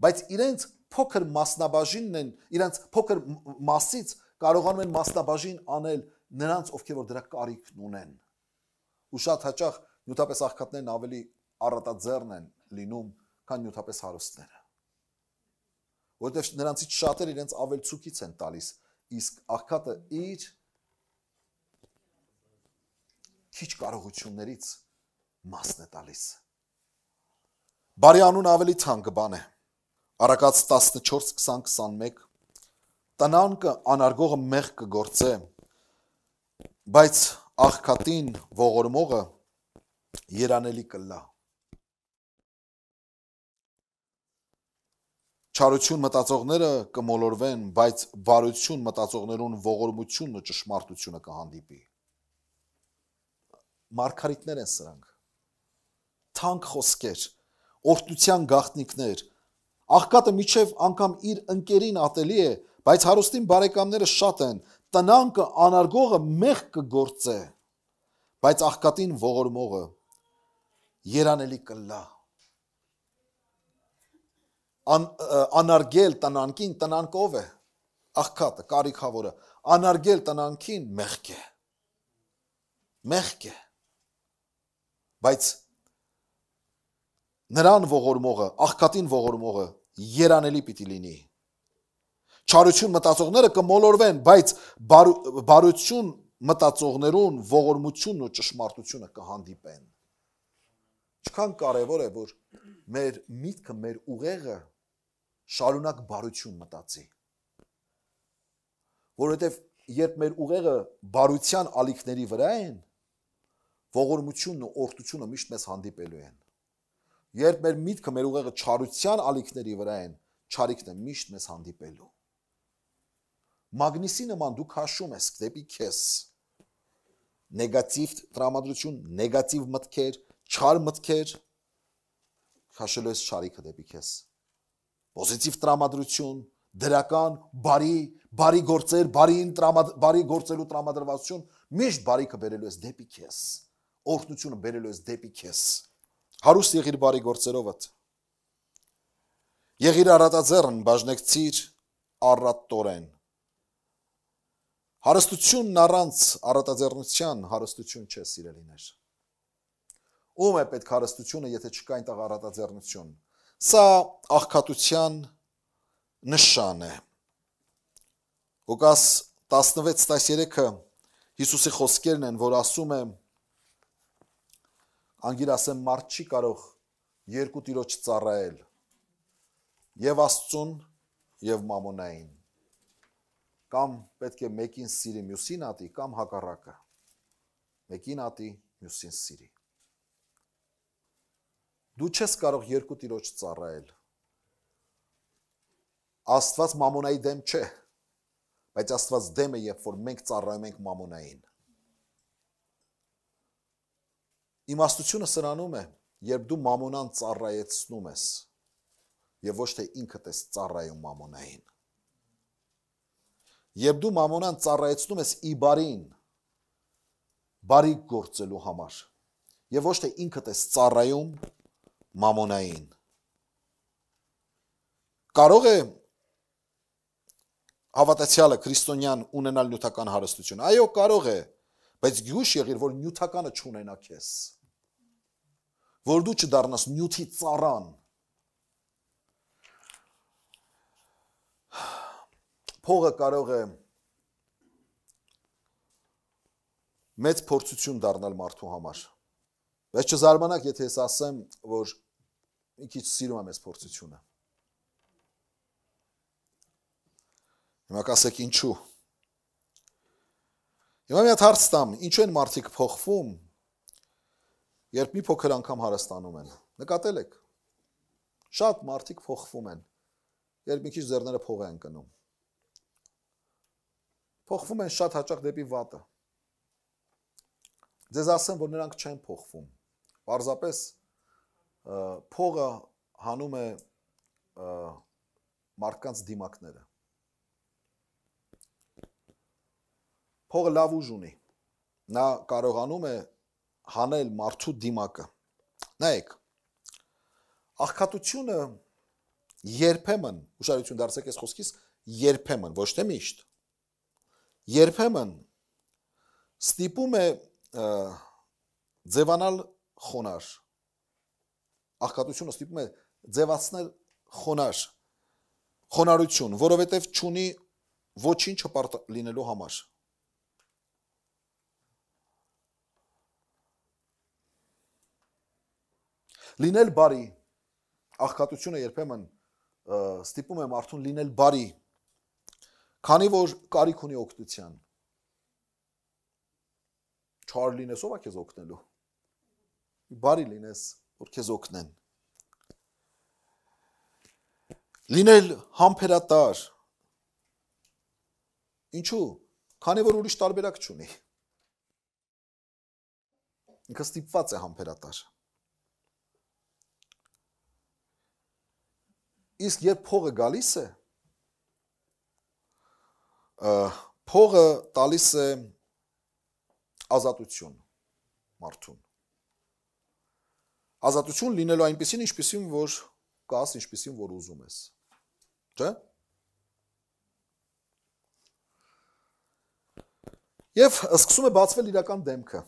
բայց իրենց փոքր մասնաբաժինն են, իրենց փոքր մասից կարողանում են մասնաբաժին անել նրանց, ովքեր որ դրա կարիքն ունեն։ Ու շատ հաճախ նյութապես աղքատներն ավելի առատաձեռն են լինում, քան նյութապես հարուստները։ Որովհետև նրանցից շատերը իրենց ավելցուկից են տալիս, իսկ աղքատը իր քիչ կարողություններից մասն է տալիս։ Բարի անուն ավելի թանկ բան է։ Առակաց 14:20-21 տնանկը անարգողը մեղ կգործե, բայց աղքատին ողորմողը երանելի կլա։ Չարություն մտածողները կմոլորվեն, բայց բարություն մտածողներուն ողորմությունն ու ճշմարտությունը կհանդիպի։ Մարգարիտներ են սրանք, թանկ խոսքեր, օրհնության գաղտնիքներ, աղքատը միջև անգամ իր ընկերին ատելի է, բայց հարուստին բարեկամները շատ են, տնանկը անարգողը մեղ կգործե, բայց աղքատին ողորմողը երանելի կլա։ Անարգել տնանկին, տնանկ ով է, աղքատը, կարիքավորը, անարգել տնանկին մեղք է, բայց նրան ողորմողը, աղքատին ողորմողը երանելի պիտի լինի։ Չարություն մտածողները կմոլորվեն, բայց բարություն մտածողներուն ողորմությունն ու ճշմարտությունը կհանդիպեն։ Ինչքան կարևոր է, որ մեր միտքը, մեր ուղեղը շարունակ բարություն մտածի։ Որովհետև երբ մեր ուղեղը բարության ալիքների վրա են, ողորմությունն ու օրհնությունը միշտ մեզ հանդիպելու են։ Երբ մեր միտքը, մեր ուղեղը չարության ալիքների վրա են, չարիքն է միշտ մեզ հանդիպելու։ Մագնիսի նման դու քաշում ես դեպի քեզ նեգատիվ տրամադրություն, նեգատիվ մտքեր, չար մտքեր, քաշելու ես չարիքը դեպի քեզ։ Պոզիտիվ տրամադրություն, դրական, բարի գործեր, բարի գործելու տրամադրվածություն, միշտ բարիքը բերելու ես դեպի քեզ, օրհնությունը բերելու ես դեպի քեզ։ Հարուստ եղիր բարի գործերովդ։ Եղիր առատաձեռն, բաժնեկցիր առատորեն։ Հարստությունն առանց առատաձեռնության հարստություն չէ, սիրելիներ։ Ում է պետք հարստությունը, եթե չկա այնտեղ առատաձեռնություն։ Սա աղքատության նշան է։ Ղուկաս 16:13-ը Հիսուսի խոսքերն են, որ ասում է, անգիր ասեմ, մարդ չի կարող երկու տիրոջ ծառայել, եւ Աստծուն եւ մամոնային։ Կամ պետք է մեկին սիրի, մյուսին ատի, կամ հակառակը։ Մեկին ատի, մյուսին սիրի։ Դու չես կարող երկու տիրոջ ծառայել։ Աստված մամոնայի դեմ չէ, բայց Աստված դեմ է, երբ որ մենք ծառայում ենք մամոնային։ Իմաստությունը սրանում է, երբ դու մամոնան ծառայեցնում ես, եւ ոչ թե ինքդ ես ծառայում մամոնային։ Երբ դու մամոնան ծառայեցնում ես ի բարին, բարի գործելու համար, եւ ոչ թե ինքդ ես ծառայում մամոնային։ Կարող է հավատացյալը քրիստոնյան ունենալ նյութական հարստություն։ Այո, կարող է, բայց գյուշ եղիր, որ նյութականը չունենա քեզ։ Որ դու չդառնաս նյութի ծառան, Փողը կարող է մեծ փորձություն դառնալ մարդու համար։ Բայց չզարմանաք, եթե ես ասեմ, որ մի քիչ սիրում եմ այս փորձությունը։ Հիմա կասեք ինչու։ Հիմա մի հատ հարց տամ, ինչու են մարդիկ փոխվում, երբ մի փոքր անգամ հարստանում են։ Նկատել եք։ Շատ մարդիկ փոխվում են, երբ մի քիչ ձեռները փող են կնում։ Փոխվում են շատ հաճախ դեպի վատը։ Ձեզ ասեմ, որ նրանք չեն փոխվում։ Պարզապես փողը հանում է մարդկանց դիմակները։ Փողը լավ ուժ ունի։ Նա կարողանում է հանել մարդու դիմակը։ Նայեք, աղքատությունը երբեմն, ուշադրություն դարձեք այս խոսքից, երբեմն, ոչ թե միշտ, երբեմն ստիպում է ձևանալ խոնար։ Աղքատությունը ստիպում է ձևացնել խոնարհություն, որովհետև չունի ոչինչ հպարտ լինելու համար։ Լինել բարի, աղքատությունը երբեմն ստիպում է մարդուն լինել բարի, քանի որ կարիք ունի օգնության։ Չար լինես, ով է քեզ օգնելու։ Բարի լինես, որ քեզ օգնեն։ Լինել համբերատար։ Ինչու՞։ Քանի որ ուրիշ տարբերակ չունի։ Ինքը ստիպված է համբերատար։ Իսկ երբ փողը գալիս է, փողը տալիս է ազատություն մարդուն։ Ազատություն լինելու այնպեսին, ինչպեսին, որ կաս, ինչպեսին, որ ուզում ես։ Չէ՞։ Եվ սկսում է բացվել իրական դեմքը։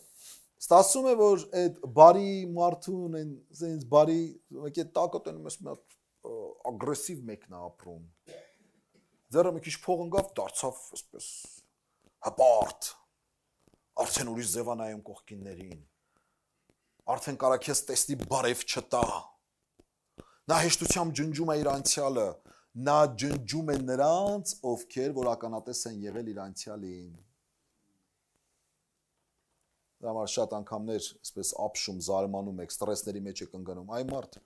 Ստացվում է, որ այդ բարի մարդուն, այնց բարի, եկե տակը տենում ես մի հատ ագրեսիվ մեկն է ապրում։ Ձեռը մի քիչ փող ընկավ, դարձավ այսպես հպարտ։ Արդեն ուրիշ ձև է նայում կողքիններին։ Արդեն կարա քեզ տեսնի բարև չտա։ Նա հեշտությամբ ջնջում է իր անցյալը, նա ջնջում է նրանց, ովքեր որ ականատես են եղել իր անցյալին։ Դա համար շատ անգամներ այսպես ապշում, զարմանում եք, ստրեսների մեջ եք ընկնում։ Այ մարդ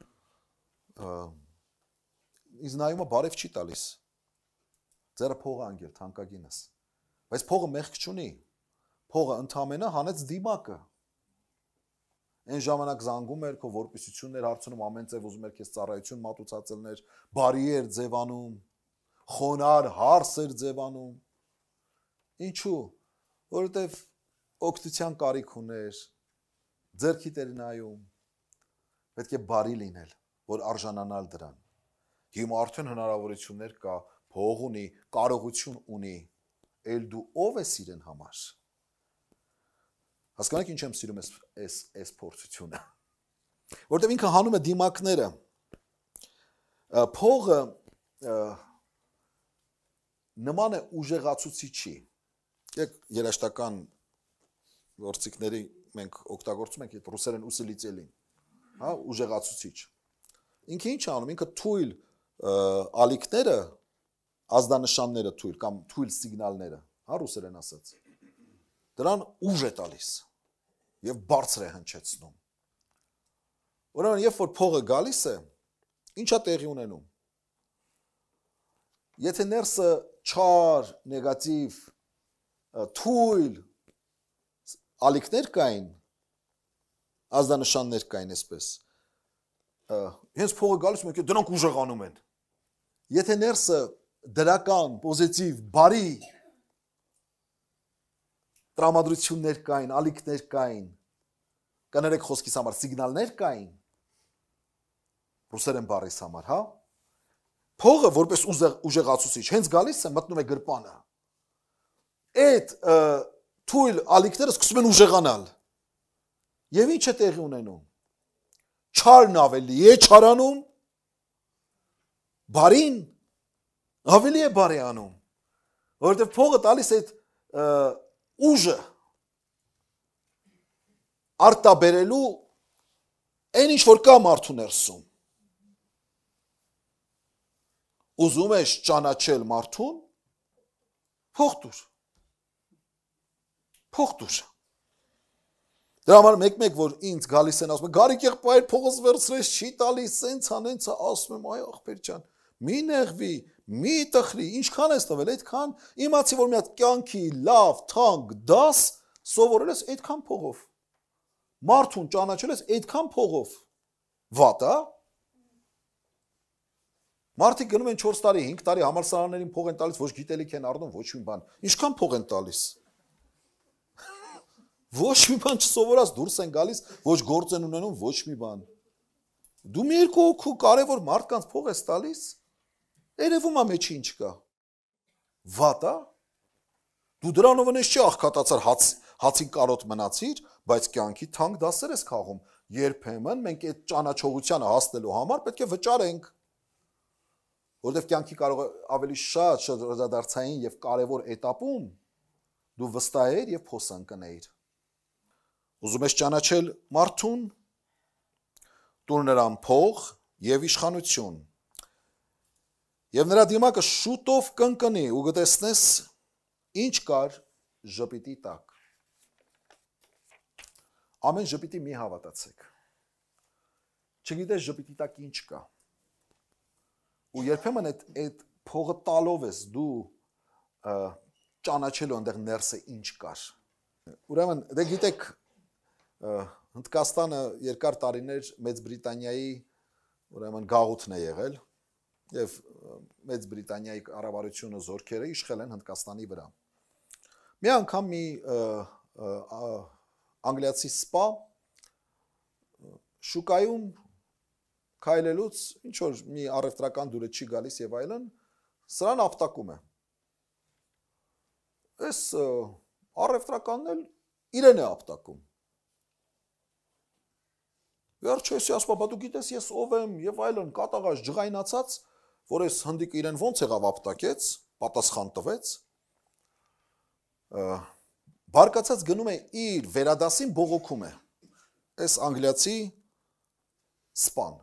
ինձ նայումը բարև չի տալիս։ Ձերը փողը անգել թանկագինս։ Բայց փողը մեղք չունի։ Փողը ընդամենը հանեց դիմակը։ Այն ժամանակ զանգում էր, քո որպիսություններ հարցնում, ամեն ձև ուզում էր քեզ ծառայություն մատուցածելներ, բարի էր ձևանում, խոնար հարս էր ձևանում։ Ինչու՞։ Որովհետև օգնության կարիք ուներ, ձեռքիդ էր նայում։ Պետք է բարի լինել, որ արժանանալ դրան։ Հիմա արդեն հնարավորություններ կա, փող ունի, կարողություն ունի, էլ դու ով ես իրեն համար։ Հասկանաք ինչ եմ սիրում այս փորձությունը։ Որտեւ ինքը հանում է դիմակները։ Փողը նման է ուժեղացուցիչի։ Երաշտական գործիքների մենք օգտագործում ենք այդ ռուսերեն усилитель, հա, ուժեղացուցիչ։ Ինքը ինչ անում, ինքը թույլ ալիքները, ազդանշանները թույլ կամ թույլ սիգնալները, հա, ռուսերեն ասած։ Դրան ուժ է տալիս եւ բարձր է հնչեցնում։ Ուրեմն երբ որ փողը գալիս է, ինչա տեղի ունենում։ Եթե ներսը չար, նեգատիվ, թույլ ալիքներ կային, ազդանշաններ կային այսպես։ Հենց փողը գալիս մեկ է դրանք ուժեղանում են։ Եթե ներսը դրական, պոզիտիվ, բարի տրամադրություններ կային, ալիքներ կային, կներեք խոսքիս համար սիգնալներ կային, ռուսերեն բառիս համար, հա։ Փողը որպես ուժեղացուցիչ հենց գալիս է, մտնում է գրպանը։ Այդ թույլ ալիքները սկսում են ուժեղանալ։ Եվ ինչ է տեղի ունենում։ Չարն ավելի է չարանում, բարին Ավելի է բարի անում, որովհետև փողը տալիս այդ ուժը արտաբերելու այն ինչ որ կա մարդու ներսում։ Ուզում ես ճանաչել մարդուն, փող տուր։ Փող տուր։ Դրա համար մեկ-մեկ որ ինձ գալիս են ասում, Գարիկ եղբայր փողս վերցրես, չի տալիս, սենց անենց ասում եմ, այ ախպեր ջան, մի նեղվի, մի տխրի, ինչքան ես տվել, այդքան իմացի որ մի հատ կյանքի լավ, թանկ դաս սովորել ես այդքան փողով։ Մարդուն ճանաչել ես այդքան փողով։ Վատ է։ Մարդիկ գնում են 4 տարի, 5 տարի համալսարաններին փող են տալիս, ոչ գիտելիք են առնում, ոչ մի բան։ Ինչքան փող են տալիս։ Ոչ մի բան չսովորած դուրս են գալիս, ոչ գործ են ունենում, ոչ մի բան։ Դու մի երկու հոգու կարևոր մարդկանց փող ես տալիս, երևում է մեջի ինչ կա։ Վատ է։ Դու դրանով ես չի աղքատացար հացին կարոտ մնացիր, բայց կյանքի թանկ դասեր ես քաղում։ Երբեմն մենք այդ ճանաչողությանը հասնելու համար պետք է վճարենք։ Որովհետև կյանքի կարող է ավելի շատ շրջադարձային եւ կարևոր этаպում դու վստահեր եւ փոսան կնեիր։ Ուզում ես ճանաչել մարդուն, տուր նրան փող եւ իշխանություն։ Եվ նրա դիմակը շուտով կընկնի ու կտեսնես ինչ կար ժպիտի տակ։ Ամեն ժպիտի մի հավատացեք։ Չգիտես ժպիտի տակ ինչ կա։ Ու երբեմն այդ փողը տալով ես դու ճանաչելու այնտեղ ներսը ինչ կար։ Ուրեմն դե գիտեք Հնդկաստանը երկար տարիներ Մեծ Բրիտանիայի ուրեմն գաղութն է եղել եւ Մեծ Բրիտանիայի կառավարությունը զորքերը իշխել են Հնդկաստանի վրա։ Մի անգամ մի անգլիացի սպա շուկայում քայլելուց ինչ որ մի առևտրական դուրը չի գալիս եւ այլն, սրան ապտակում է։ Այս առևտրականն էլ իրեն է ապտակում։ Վերջո էսի ասում, բա դու գիտես ես ով եմ եւ այլն, կատաղած ջղայնացած, որ այս հնդիկը իրեն ոնց եղավ ապտակեց, պատասխան տվեց։ Բարկացած գնում է իր վերադասին բողոքում է։ Այս անգլիացի սպան։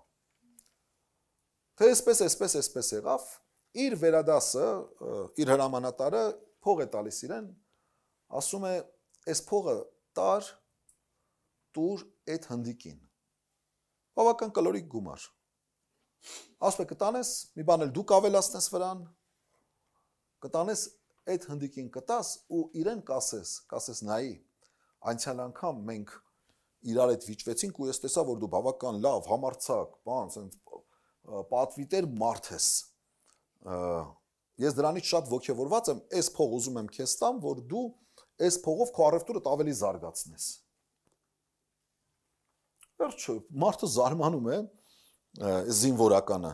Թե այսպես եղավ, իր վերադասը, իր հրամանատարը փող է տալիս իրեն, ասում է, այս փողը տար տուր այդ հնդիկին։ Բավական կլորիկ գումար։ Ասում է կտանես, մի բան էլ դու կավելացնես վրան, կտանես այդ հնդիկին կտաս ու իրեն կասես նայի, անցյալ անգամ մենք իրար հետ վիճվեցինք ու ես տեսա, որ դու բավական լավ, համարձակ, բան, պատվիտեր մարդ ես։ Ես դրանից շատ ոգևորված եմ, այս փող ուզում եմ քեզ տամ, որ դու այս փողով քո առևտուրդ ավելի զարգացնես։ Վերջո, մարդը զարմանում է, զինվորականը,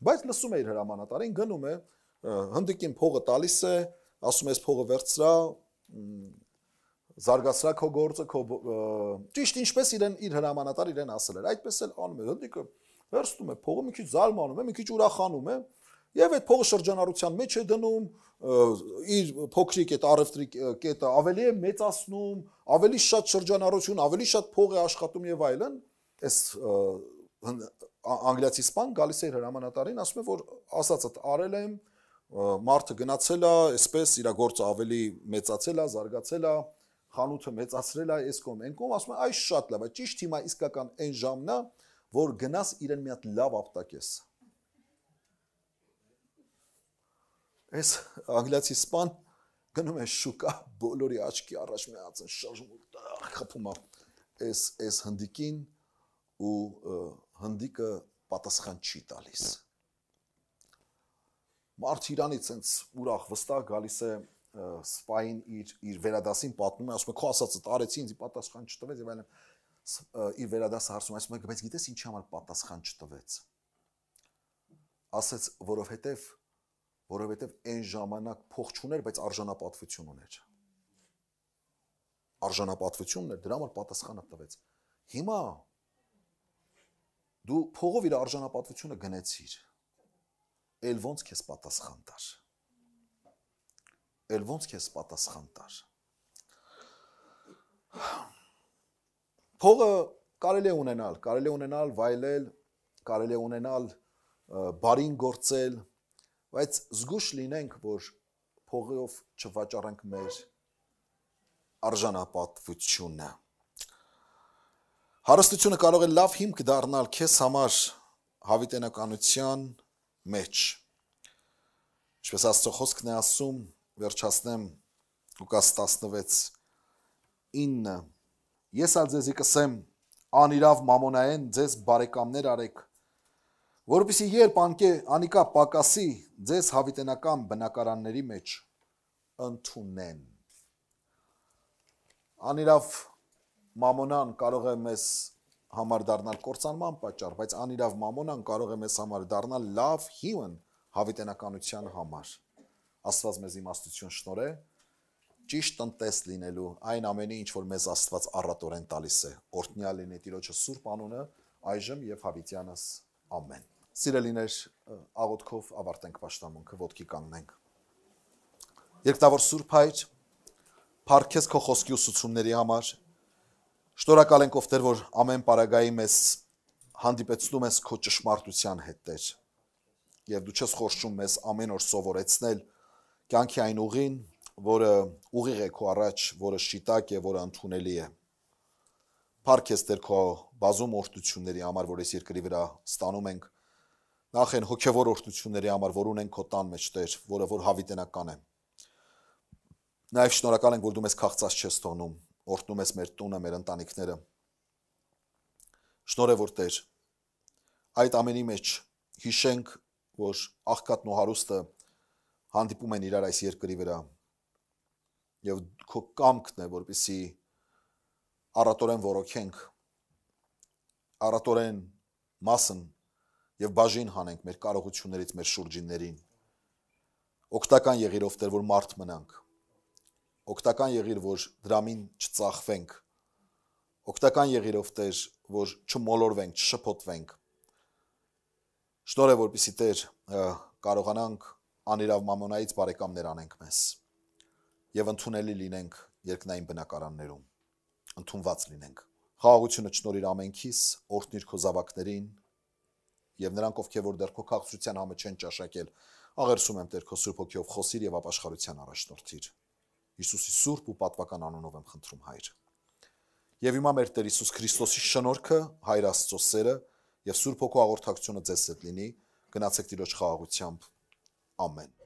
բայց լսում է իր հրամանատարին, գնում է, հնդիկին փողը տալիս է, ասում է, այս փողը վերցրա, զարգացրա քո գործը, ճիշտ ինչպես իր հրամանատար իրեն ասել էր, այդպես էլ անում է, հնդիկը վերցնում է փողը, մի քիչ զարմանում է, մի քիչ ուրախանում է, եւ այդ փողը շրջանառության մեջ է դնում, իր փոքրիկ այդ առևտրի կետը ավելի է մեծացնում, ավելի շատ շրջանառություն, ավելի շատ փող է աշխատում եւ այլն, այս անգլիացի սպան գալիս է իր հրամանատարին, ասում է, որ ասածդ արել եմ, մարդը գնացել է, այսպես իր գործը ավելի մեծացել է, զարգացել է, խանութը մեծացրել է, այս կողմ, այն կողմ, ասում է, այս շատ լավ է, ճիշտ հիմա իսկական այն ժամն է, որ գնաս իրեն մի հատ լավ ապտակես։ Այս անգլիացի սպան գնում է շուկա, բոլորի աչքի առաջ մի հատ շարժում խփում է այս հնդիկին ու հնդիկը պատասխան չի տալիս։ Մարդ իրանից sense ուրախ վստահ գալիս է սպային իր վերադասին պատմում է, ասում է, քո ասածը տարեցի, ինձ պատասխան չտվեց եւ այլն։ Իր վերադասը հարցում ասում է, բայց գիտես ինչի համար պատասխան չտվեց։ Ասեց, որովհետև այն ժամանակ փող չուներ, բայց արժանապատվություն ուներ։ Արժանապատվությունն էր, դրա համար պատասխանը տվեց։ Հիմա դու փողով իր արժանապատվությունը գնեցիր։ Էլ ոնց քեզ պատասխան տար։ Էլ ոնց քեզ պատասխան տար։ Փողը կարելի է ունենալ, վայելել, կարելի է ունենալ բարին գործել, բայց զգուշ լինենք, որ փողով չվաճառենք մեր արժանապատվությունը։ Հարստությունը կարող է լավ հիմք դառնալ քեզ համար հավիտենականության մեջ։ Ինչպես Աստծո խոսքն է ասում, վերջացնեմ Լուկաս 16:9. Ես ալ ձեզի կսեմ, անիրավ մամոնայեն ձեզ բարեկամներ արեք, որպեսզի երբ անիկա պակասի, ձեզ հավիտենական բնակարանների մեջ ընդունեն։ Անիրավ մամոնան կարող է մեզ համար դառնալ կործանման պատճառ, բայց անիրավ մամոնան կարող է մեզ համար դառնալ լավ հիմն հավիտենականության համար։ Աստված մեզ իմաստություն շնորհե, ճիշտ տնտես լինելու այն ամենի, ինչ որ մեզ Աստված առատորեն տալիս է։ Օրհնյալ լինի Տիրոջը սուրբ անունը, այժմ եւ հավիտյանս ամեն։ Սիրելիներ, աղոթքով ավարտենք պաշտամունքը, ոտքի կանգնենք։ Երկնավոր Սուրբ Հայր, փառք քեզ քո խոսքի ուսուցումների համար։ Շնորհակալ ենք ով Տեր, որ ամեն պարագայի մեզ հանդիպեցնում ես քո ճշմարտության հետ, Տեր։ Եվ դու չես խորշում մեզ ամեն օր սովորեցնել կյանքի այն ուղին, որը ուղիղ է քո առաջ, որը շիտակ է, որը ընդունելի է։ Փառք քեզ Տեր քո բազում օրհնությունների համար, որ այս երկրի վրա ստանում ենք, նախ են հոգևոր օրհնությունների համար, որ ունենք քո տան մեջ, Տեր, որը որ հավիտենական է։ Նաև շնորհակալ ենք, որ դու մեզ քաղցած չես թողնում, օրհնում ես մեր տունը, մեր ընտանիքները։ Շնորհ է, որ Տեր, այդ ամենի մեջ հիշենք, որ աղքատն ու հարուստը հանդիպում են իրար այս երկրի վրա։ Եվ քո կամքն է, որպեսզի առատորեն ոռոգենք, առատորեն մասն եւ բաժին հանենք մեր կարողություններից մեր շուրջիններին։ Օգտական եղիր ով Տեր, որ մարդ մնանք։ Օգտական եղիր, որ դրամին չծախվենք։ Օգտական եղիր ով Տեր, որ չմոլորվենք, չշփոթվենք։ Շնորհ է, որպեսզի Տեր կարողանանք անիրավ մամոնայից բարեկամներ անենք մեզ եւ ընդունելի լինենք երկնային բնակարաններում, ընդունված լինենք։ Խաղաղությունը շնորհիր ամենքիս, օրհնիր քո զավակներին եւ նրանք, ովքեր որ դեռ քո քաղաքացիության համը չեն ճաշակել, աղերսում եմ Տեր քո Սուրբ Հոգիով խոսիր եւ ապաշխարության առաջնորդիր։ Հիսուսի սուրբ ու պատվական անունով եմ խնդրում, Հայր։ Եվ հիմա մեր Տեր Հիսուս Քրիստոսի շնորհքը, Հայր Աստծո սերը եւ Սուրբ Հոգու աղոթակցությունը ձեզ հետ լինի։ Գնացեք Տիրոջ խաղաղությամբ։ Ամեն։